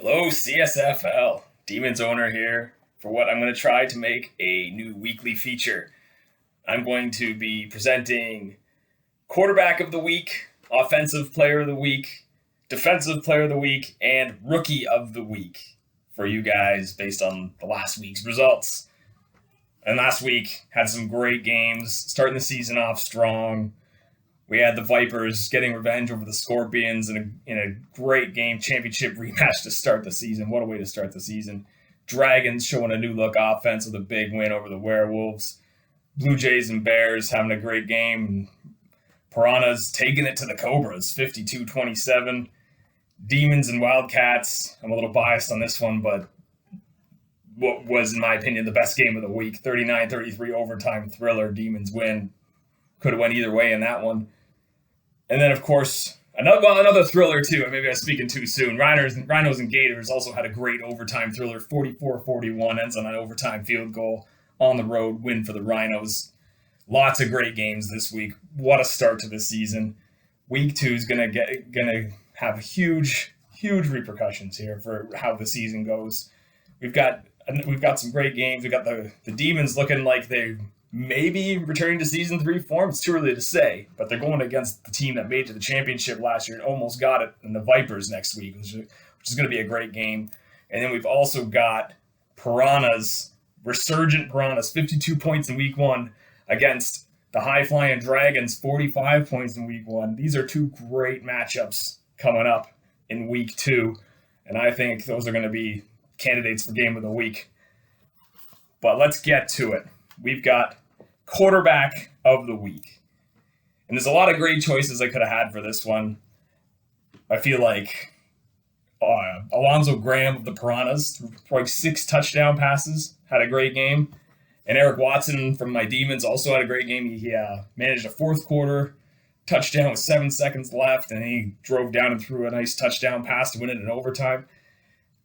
Hello, CSFL. Demons owner here for what I'm going to try to make a new weekly feature. I'm going to be presenting quarterback of the week, offensive player of the week, defensive player of the week, and rookie of the week for you guys based on the last week's results. And last week had some great games, starting the season off strong. We had the Vipers getting revenge over the Scorpions in a great game, championship rematch to start the season. What a way to start the season. Dragons showing a new look offense with a big win over the Werewolves. Blue Jays and Bears having a great game. Piranhas taking it to the Cobras, 52-27. Demons and Wildcats, I'm a little biased on this one, but what was, in my opinion, the best game of the week. 39-33 overtime thriller. Demons win. Could have went either way in that one. And then, of course, another thriller, too. Maybe I was speaking too soon. Rhinos and Gators also had a great overtime thriller. 44-41 ends on an overtime field goal on the road. Win for the Rhinos. Lots of great games this week. What a start to the season. Week 2 is gonna have huge repercussions here for how the season goes. We've got some great games. We've got the Demons looking like they maybe returning to season 3 form. It's too early to say, but they're going against the team that made it to the championship last year and almost got it, in the Vipers next week, which is going to be a great game. And then we've also got Piranhas, resurgent Piranhas, 52 points in week 1 against the high-flying Dragons, 45 points in week 1. These are two great matchups coming up in week 2, and I think those are going to be candidates for game of the week. But let's get to it. We've got quarterback of the week. And there's a lot of great choices I could have had for this one. I feel like Alonzo Graham of the Piranhas, like 6 touchdown passes, had a great game. And Eric Watson from my Demons also had a great game. He managed a fourth quarter touchdown with 7 seconds left, and he drove down and threw a nice touchdown pass to win it in overtime.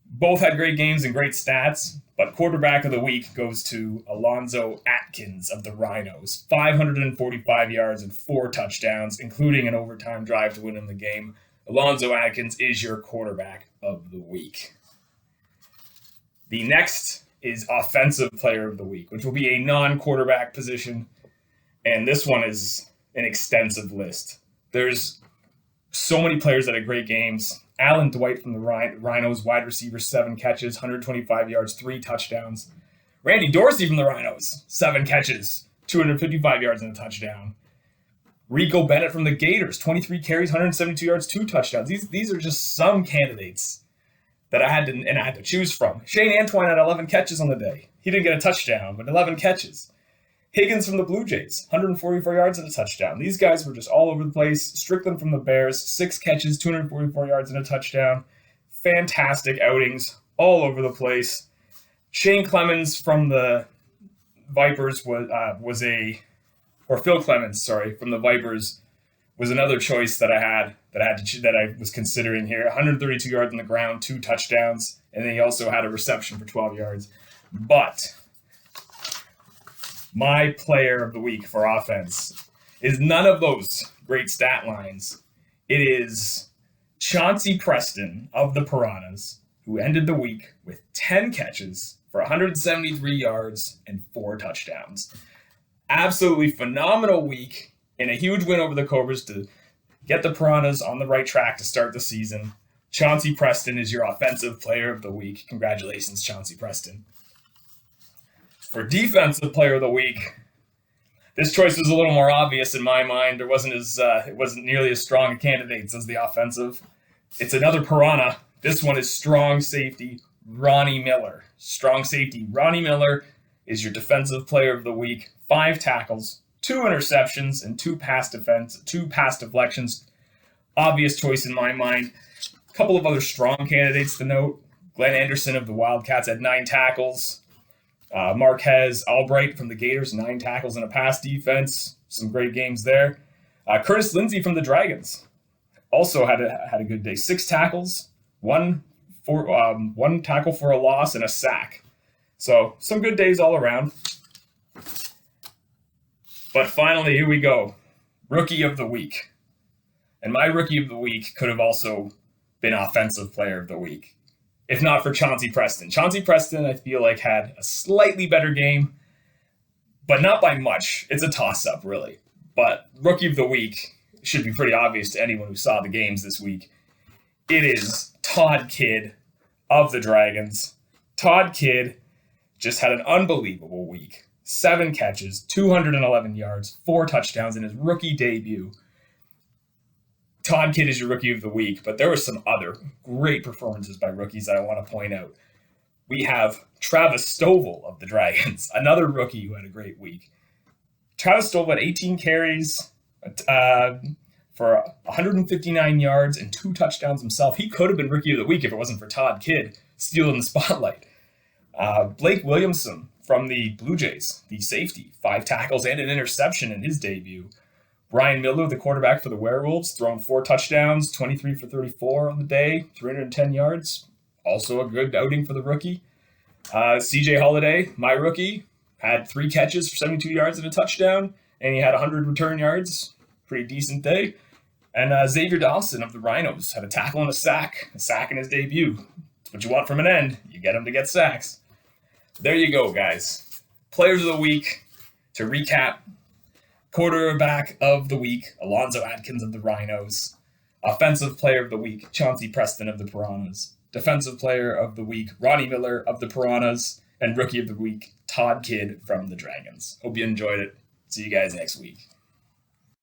Both had great games and great stats, but quarterback of the week goes to Alonzo Atkins of the Rhinos. 545 yards and 4 touchdowns, including an overtime drive to win in the game. Alonzo Atkins is your quarterback of the week. The next is offensive player of the week, which will be a non-quarterback position, and this one is an extensive list. There's so many players that had great games. Alan Dwight from the Rhinos, wide receiver, 7 catches, 125 yards, 3 touchdowns. Randy Dorsey from the Rhinos, 7 catches, 255 yards and a touchdown. Rico Bennett from the Gators, 23 carries, 172 yards, 2 touchdowns. These are just some candidates that I had to choose from. Shane Antoine had 11 catches on the day. He didn't get a touchdown, but 11 catches. Higgins from the Blue Jays, 144 yards and a touchdown. These guys were just all over the place. Strickland from the Bears, 6 catches, 244 yards and a touchdown. Fantastic outings all over the place. Shane Clemens from the Vipers Phil Clemens, from the Vipers was another choice that I was considering here. 132 yards on the ground, 2 touchdowns, and then he also had a reception for 12 yards. But my player of the week for offense is none of those great stat lines. It is Chauncey Preston of the Piranhas, who ended the week with 10 catches for 173 yards and 4 touchdowns. Absolutely phenomenal week and a huge win over the Cobras to get the Piranhas on the right track to start the season. Chauncey Preston is your offensive player of the week. Congratulations, Chauncey Preston. For defensive player of the week, this choice was a little more obvious in my mind. It wasn't nearly as strong a candidates as the offensive. It's another Piranha. This one is strong safety Ronnie Miller. Strong safety Ronnie Miller is your defensive player of the week. 5 tackles, 2 interceptions, and 2 pass deflections. Obvious choice in my mind. A couple of other strong candidates to note. Glenn Anderson of the Wildcats had 9 tackles. Marquez Albright from the Gators, 9 tackles and a pass defense. Some great games there. Curtis Lindsey from the Dragons also had a good day. 6 tackles, one tackle for a loss, and a sack. So some good days all around. But finally, here we go. Rookie of the week. And my rookie of the week could have also been offensive player of the week. if not for Chauncey Preston. Chauncey Preston, I feel like, had a slightly better game, but not by much. It's a toss-up, really. But Rookie of the Week should be pretty obvious to anyone who saw the games this week. It is Todd Kidd of the Dragons. Todd Kidd just had an unbelievable week. 7 catches, 211 yards, 4 touchdowns in his rookie debut. Todd Kidd is your Rookie of the Week, but there were some other great performances by rookies that I want to point out. We have Travis Stovall of the Dragons, another rookie who had a great week. Travis Stovall had 18 carries for 159 yards and 2 touchdowns himself. He could have been Rookie of the Week if it wasn't for Todd Kidd stealing the spotlight. Blake Williamson from the Blue Jays, the safety, 5 tackles and an interception in his debut. Brian Miller, the quarterback for the Werewolves, thrown 4 touchdowns, 23 for 34 on the day, 310 yards. Also a good outing for the rookie. CJ Holiday, my rookie, had 3 catches for 72 yards and a touchdown, and he had 100 return yards. Pretty decent day. And Xavier Dawson of the Rhinos had a tackle and a sack in his debut. That's what you want from an end. You get him to get sacks. There you go, guys. Players of the week. To recap, quarterback of the week, Alonzo Atkins of the Rhinos. Offensive player of the week, Chauncey Preston of the Piranhas. Defensive player of the week, Ronnie Miller of the Piranhas. And rookie of the week, Todd Kidd from the Dragons. Hope you enjoyed it. See you guys next week.